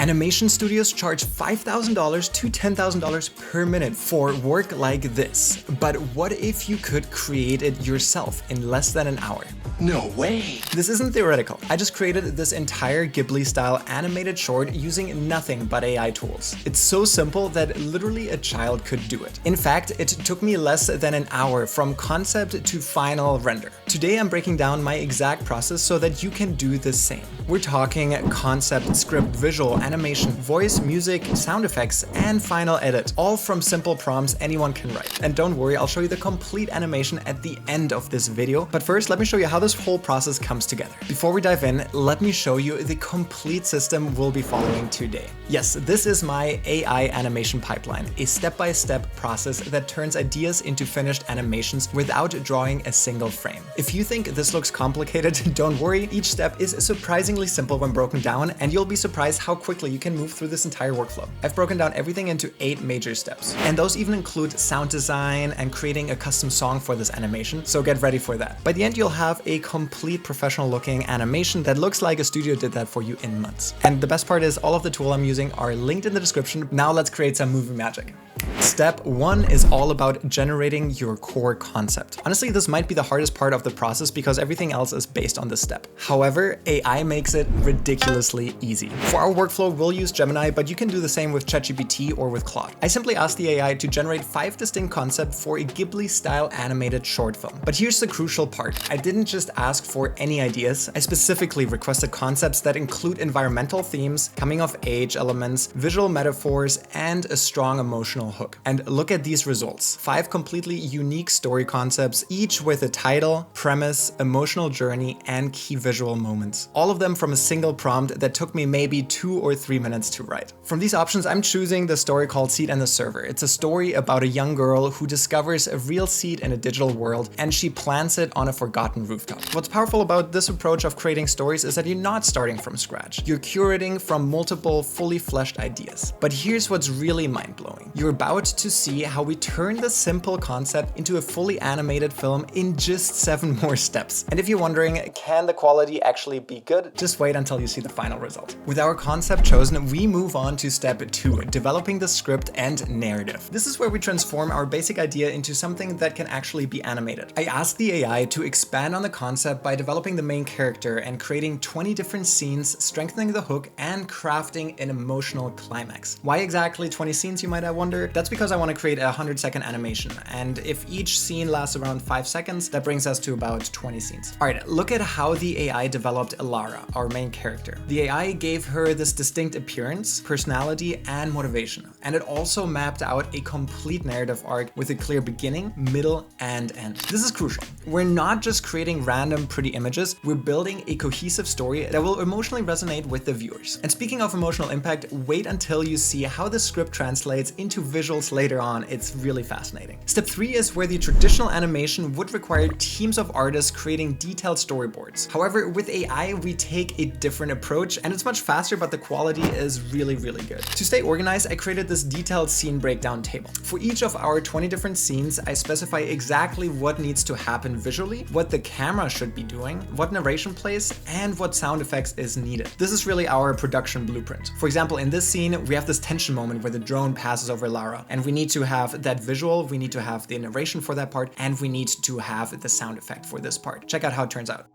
Animation studios charge $5,000 to $10,000 per minute for work like this. But what if you could create it yourself in less than an hour? No way! This isn't theoretical. I just created this entire Ghibli-style animated short using nothing but AI tools. It's so simple that literally a child could do it. In fact, it took me less than an hour from concept to final render. Today I'm breaking down my exact process so that you can do the same. We're talking concept, script, visual, animation, voice, music, sound effects, and final edit, all from simple prompts anyone can write. And don't worry, I'll show you the complete animation at the end of this video. But first, let me show you how this whole process comes together. Before we dive in, let me show you the complete system we'll be following today. Yes, this is my AI animation pipeline, a step-by-step process that turns ideas into finished animations without drawing a single frame. If you think this looks complicated, don't worry, each step is surprisingly simple when broken down, and you'll be surprised how quickly you can move through this entire workflow. I've broken down everything into 8 major steps, and those even include sound design and creating a custom song for this animation, so get ready for that. By the end, you'll have a complete professional looking animation that looks like a studio did that for you in months. And the best part is all of the tools I'm using are linked in the description. Now let's create some movie magic. Step 1 is all about generating your core concept. Honestly, this might be the hardest part of the process because everything else is based on this step. However, AI makes it ridiculously easy. For our workflow, we'll use Gemini, but you can do the same with ChatGPT or with Claude. I simply asked the AI to generate 5 distinct concepts for a Ghibli-style animated short film. But here's the crucial part. I didn't just ask for any ideas. I specifically requested concepts that include environmental themes, coming of age elements, visual metaphors, and a strong emotional hook. And look at these results. 5 completely unique story concepts, each with a title, premise, emotional journey, and key visual moments. All of them from a single prompt that took me maybe 2 or 3 minutes to write. From these options, I'm choosing the story called Seed and the Server. It's a story about a young girl who discovers a real seed in a digital world, and she plants it on a forgotten rooftop. What's powerful about this approach of creating stories is that you're not starting from scratch. You're curating from multiple fully fleshed ideas. But here's what's really mind-blowing. You're about to see how we turn the simple concept into a fully animated film in just 7 more steps. And if you're wondering, can the quality actually be good? Just wait until you see the final result. With our concept chosen, we move on to step 2, developing the script and narrative. This is where we transform our basic idea into something that can actually be animated. I asked the AI to expand on the concept by developing the main character and creating 20 different scenes, strengthening the hook, and crafting an emotional climax. Why exactly 20 scenes, you might wonder? That's because I want to create a 100-second animation, and if each scene lasts around 5 seconds, that brings us to about 20 scenes. Alright, look at how the AI developed Elara, our main character. The AI gave her this distinct appearance, personality, and motivation, and it also mapped out a complete narrative arc with a clear beginning, middle, and end. This is crucial. We're not just creating random pretty images, we're building a cohesive story that will emotionally resonate with the viewers. And speaking of emotional impact, wait until you see how the script translates into visuals later on. It's really fascinating. Step 3 is where the traditional animation would require teams of artists creating detailed storyboards. However, with AI, we take a different approach, and it's much faster, but the quality is really good. To stay organized, I created this detailed scene breakdown table. For each of our 20 different scenes, I specify exactly what needs to happen visually, what the camera should be doing, what narration plays, and what sound effects is needed. This is really our production blueprint. For example, in this scene, we have this tension moment where the drone passes over Lara, and we need to have that visual, we need to have the narration for that part, and we need to have the sound effect for this part. Check out how it turns out.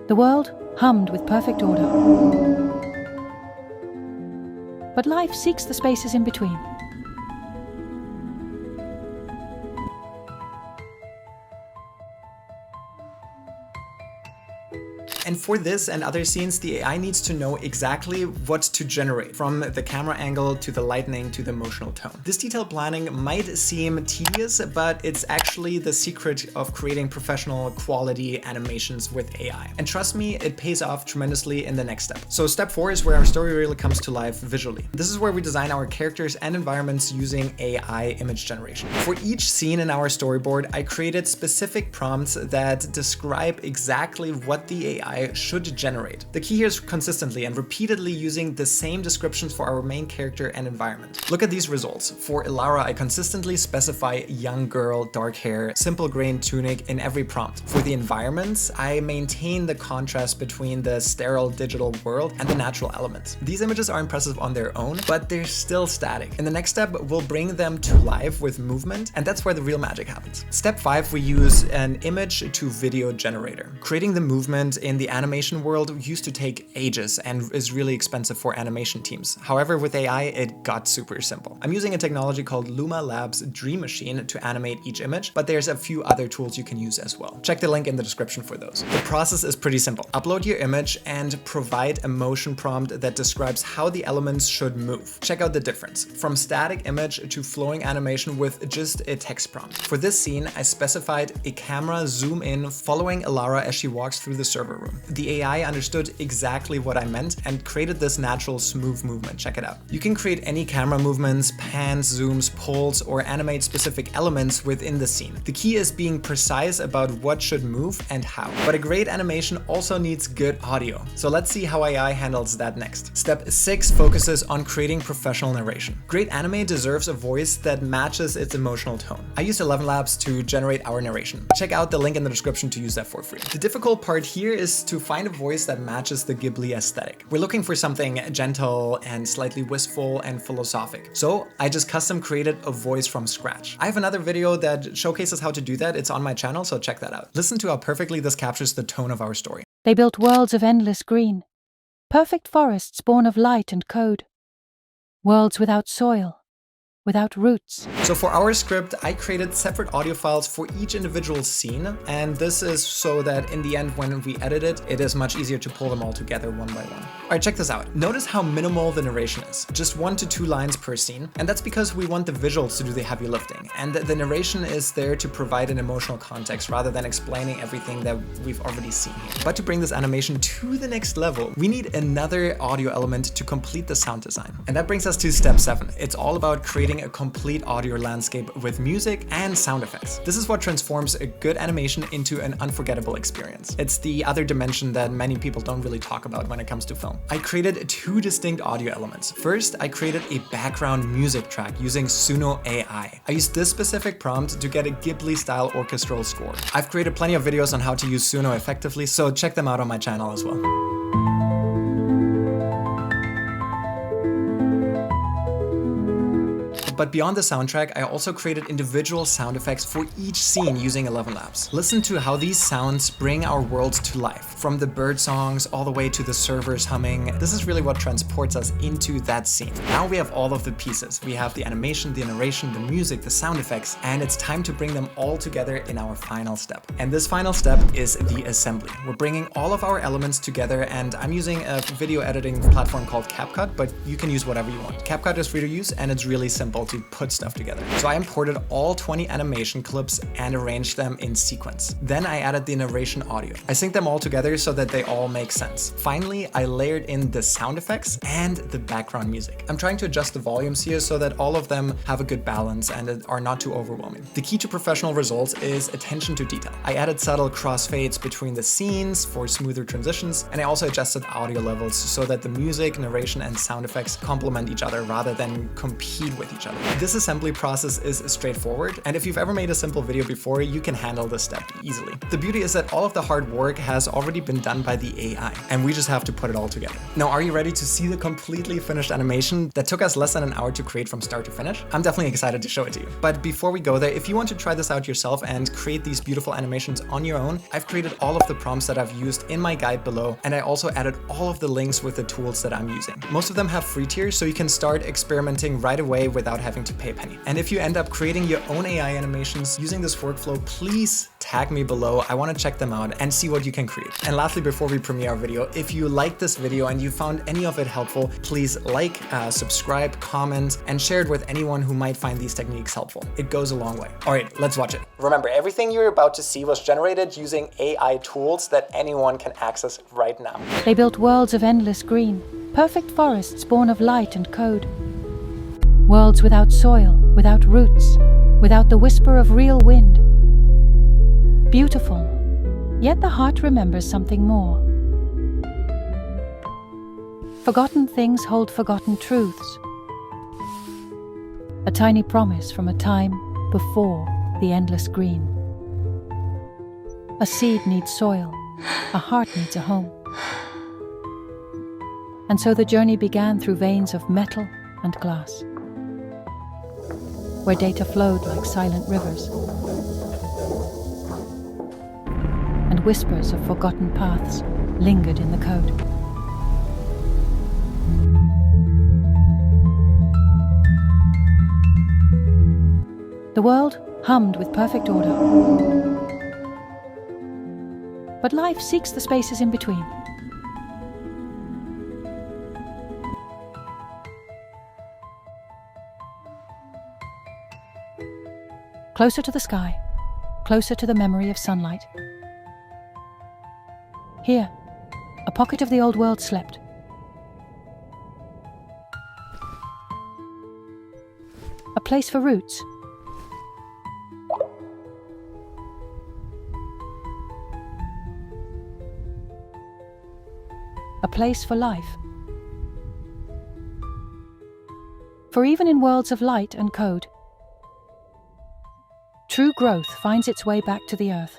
The world hummed with perfect order. But life seeks the spaces in between. And for this and other scenes, the AI needs to know exactly what to generate, from the camera angle to the lighting to the emotional tone. This detailed planning might seem tedious, but it's actually the secret of creating professional quality animations with AI. And trust me, it pays off tremendously in the next step. So step 4 is where our story really comes to life visually. This is where we design our characters and environments using AI image generation. For each scene in our storyboard, I created specific prompts that describe exactly what the AI AI should generate. The key here is consistently and repeatedly using the same descriptions for our main character and environment. Look at these results. For Ilara, I consistently specify young girl, dark hair, simple grain tunic in every prompt. For the environments, I maintain the contrast between the sterile digital world and the natural elements. These images are impressive on their own, but they're still static. In the next step, we'll bring them to life with movement, and that's where the real magic happens. Step 5, we use an image to video generator. Creating the movement in the animation world used to take ages and is really expensive for animation teams. However, with AI, it got super simple. I'm using a technology called Luma Labs Dream Machine to animate each image, but there's a few other tools you can use as well. Check the link in the description for those. The process is pretty simple. Upload your image and provide a motion prompt that describes how the elements should move. Check out the difference from static image to flowing animation with just a text prompt. For this scene, I specified a camera zoom in following Ilara as she walks through the server room. The AI understood exactly what I meant and created this natural smooth movement. Check it out. You can create any camera movements, pans, zooms, pulls, or animate specific elements within the scene. The key is being precise about what should move and how. But a great animation also needs good audio. So let's see how AI handles that next. Step 6 focuses on creating professional narration. Great anime deserves a voice that matches its emotional tone. I used ElevenLabs to generate our narration. Check out the link in the description to use that for free. The difficult part here is to find a voice that matches the Ghibli aesthetic. We're looking for something gentle and slightly wistful and philosophic. So I just custom created a voice from scratch. I have another video that showcases how to do that. It's on my channel, so check that out. Listen to how perfectly this captures the tone of our story. They built worlds of endless green, perfect forests born of light and code, worlds without soil, without roots. So for our script, I created separate audio files for each individual scene, and this is so that in the end, when we edit it, it is much easier to pull them all together one by one. All right, check this out. Notice how minimal the narration is, just 1 to 2 lines per scene, and that's because we want the visuals to do the heavy lifting, and the narration is there to provide an emotional context rather than explaining everything that we've already seen here. But to bring this animation to the next level, we need another audio element to complete the sound design. And that brings us to step 7. It's all about creating a complete audio landscape with music and sound effects. This is what transforms a good animation into an unforgettable experience. It's the other dimension that many people don't really talk about when it comes to film. I created 2 distinct audio elements. First, I created a background music track using Suno AI. I used this specific prompt to get a Ghibli-style orchestral score. I've created plenty of videos on how to use Suno effectively, so check them out on my channel as well. But beyond the soundtrack, I also created individual sound effects for each scene using ElevenLabs. Listen to how these sounds bring our worlds to life. From the bird songs all the way to the servers humming, this is really what transports us into that scene. Now we have all of the pieces. We have the animation, the narration, the music, the sound effects, and it's time to bring them all together in our final step. And this final step is the assembly. We're bringing all of our elements together, and I'm using a video editing platform called CapCut, but you can use whatever you want. CapCut is free to use, and it's really simple to put stuff together. So I imported all 20 animation clips and arranged them in sequence. Then I added the narration audio. I synced them all together so that they all make sense. Finally, I layered in the sound effects and the background music. I'm trying to adjust the volumes here so that all of them have a good balance and are not too overwhelming. The key to professional results is attention to detail. I added subtle crossfades between the scenes for smoother transitions, and I also adjusted audio levels so that the music, narration, and sound effects complement each other rather than compete with each other. This assembly process is straightforward, and if you've ever made a simple video before, you can handle this step easily. The beauty is that all of the hard work has already been done by the AI, and we just have to put it all together. Now, are you ready to see the completely finished animation that took us less than an hour to create from start to finish? I'm definitely excited to show it to you. But before we go there, if you want to try this out yourself and create these beautiful animations on your own, I've created all of the prompts that I've used in my guide below, and I also added all of the links with the tools that I'm using. Most of them have free tiers, so you can start experimenting right away without having to pay a penny. And if you end up creating your own AI animations using this workflow, please tag me below. I want to check them out and see what you can create. And lastly, before we premiere our video, if you liked this video and you found any of it helpful, please like, subscribe, comment, and share it with anyone who might find these techniques helpful. It goes a long way. All right, let's watch it. Remember, everything you're about to see was generated using AI tools that anyone can access right now. They built worlds of endless green, perfect forests born of light and code. Worlds without soil, without roots, without the whisper of real wind. Beautiful, yet the heart remembers something more. Forgotten things hold forgotten truths. A tiny promise from a time before the endless green. A seed needs soil, a heart needs a home. And so the journey began through veins of metal and glass, where data flowed like silent rivers, and whispers of forgotten paths lingered in the code. The world hummed with perfect order. But life seeks the spaces in between. Closer to the sky, closer to the memory of sunlight. Here, a pocket of the old world slept. A place for roots. A place for life. For even in worlds of light and code, true growth finds its way back to the earth.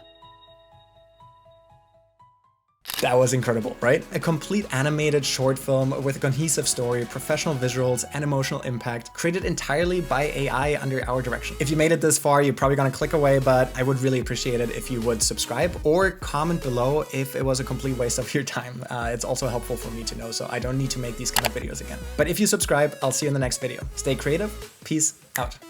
That was incredible, right? A complete animated short film with a cohesive story, professional visuals, and emotional impact, created entirely by AI under our direction. If you made it this far, you're probably gonna click away, but I would really appreciate it if you would subscribe or comment below if it was a complete waste of your time. It's also helpful for me to know, so I don't need to make these kind of videos again. But if you subscribe, I'll see you in the next video. Stay creative, peace out.